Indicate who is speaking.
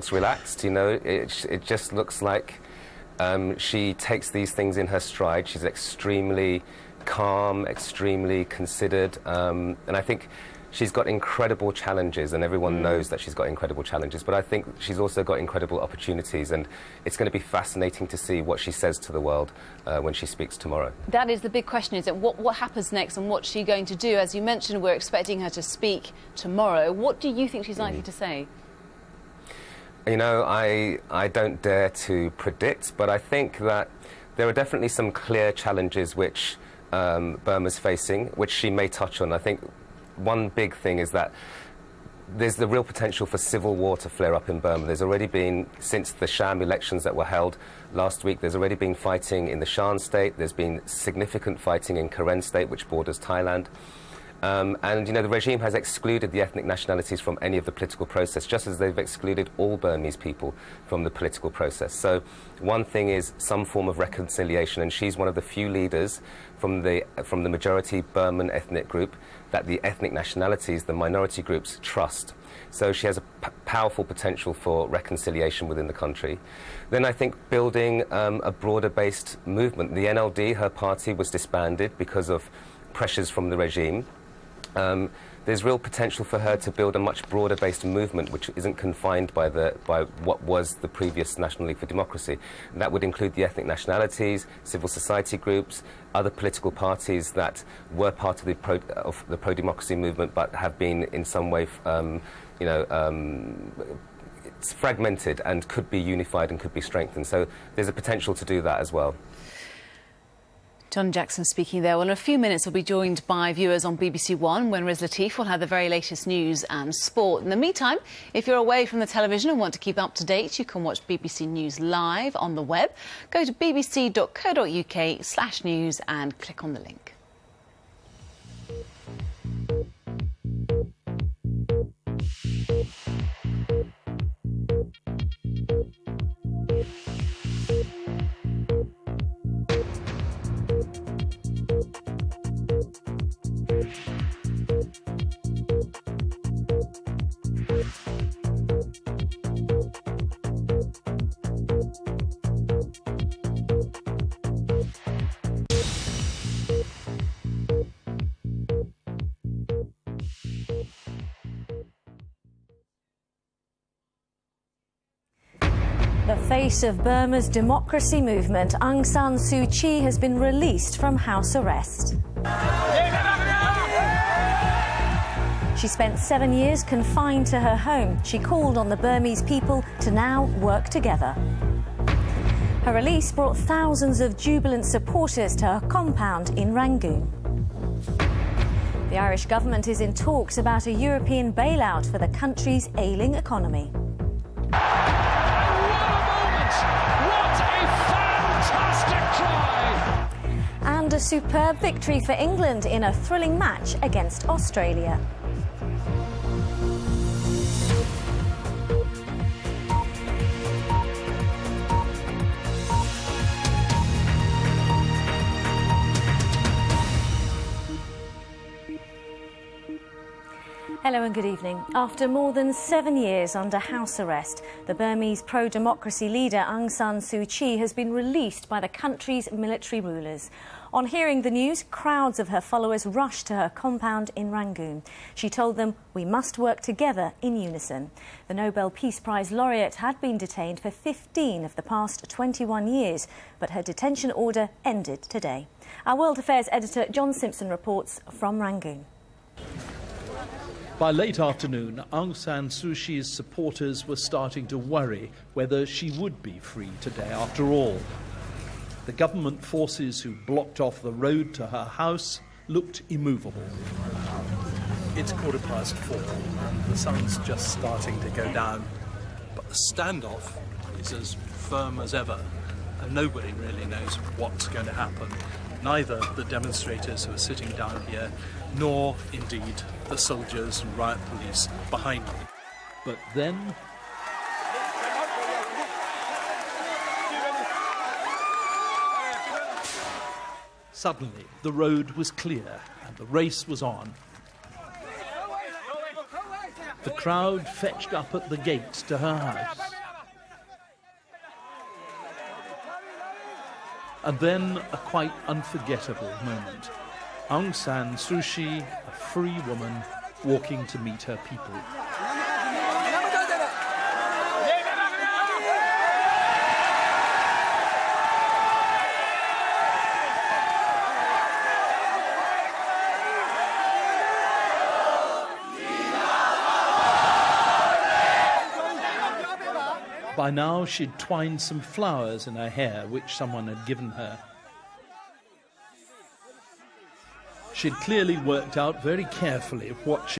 Speaker 1: looks relaxed, you know. It just looks like she takes these things in her stride. She's extremely calm, extremely considered, and I think she's got incredible challenges, and everyone knows that she's got incredible challenges, but I think she's also got incredible opportunities, and it's going to be fascinating to see what she says to the world when she speaks tomorrow. That
Speaker 2: is the big question, is it? What happens next, and what's she going to do? As you mentioned, we're expecting her to speak tomorrow. What do you think she's likely to say?
Speaker 1: You know, I don't dare to predict, but I think that there are definitely some clear challenges which Burma's facing, which she may touch on. I think one big thing is that there's the real potential for civil war to flare up in Burma. There's already been, since the sham elections that were held last week, there's already been fighting in the Shan state, there's been significant fighting in Karen state, which borders Thailand. And, you know, the regime has excluded the ethnic nationalities from any of the political process, just as they've excluded all Burmese people from the political process. So one thing is some form of reconciliation, and she's one of the few leaders from the majority Burman ethnic group that the ethnic nationalities, the minority groups, trust. So she has a powerful potential for reconciliation within the country. Then I think building a broader-based movement. The NLD, her party, was disbanded because of pressures from the regime. There's real potential for her to build a much broader-based movement which isn't confined by what was the previous National League for Democracy. And that would include the ethnic nationalities, civil society groups, other political parties that were part of the pro-democracy movement but have been in some way, it's fragmented and could be unified and could be strengthened. So there's a potential to do that as well.
Speaker 2: John Jackson speaking there. Well, in a few minutes, we'll be joined by viewers on BBC One when Riz Lateef will have the very latest news and sport. In the meantime, if you're away from the television and want to keep up to date, you can watch BBC News live on the web. Go to bbc.co.uk/news and click on the link.
Speaker 3: The face of Burma's democracy movement, Aung San Suu Kyi, has been released from house arrest. She spent 7 years confined to her home. She called on the Burmese people to now work together. Her release brought thousands of jubilant supporters to her compound in Rangoon. The Irish government is in talks about a European bailout for the country's ailing economy. And a superb victory for England in a thrilling match against Australia. Hello and good evening. After more than 7 years under house arrest, the Burmese pro-democracy leader Aung San Suu Kyi has been released by the country's military rulers. On hearing the news, crowds of her followers rushed to her compound in Rangoon. She told them, "We must work together in unison." The Nobel Peace Prize laureate had been detained for 15 of the past 21 years, but her detention order ended today. Our World Affairs editor John Simpson reports from Rangoon.
Speaker 4: By late afternoon, Aung San Suu Kyi's supporters were starting to worry whether she would be free today after all. The government forces who blocked off the road to her house looked immovable.
Speaker 5: It's 4:15 and the sun's just starting to go down. But the standoff is as firm as ever, and nobody really knows what's going to happen. Neither the demonstrators who are sitting down here, nor, indeed, the soldiers and riot police behind me.
Speaker 4: But then... suddenly, the road was clear and the race was on. The crowd fetched up at the gate to her house. And then a quite unforgettable moment. Aung San Suu Kyi, a free woman, walking to meet her people. By now, she'd twined some flowers in her hair, which someone had given her. She'd clearly worked out very carefully what she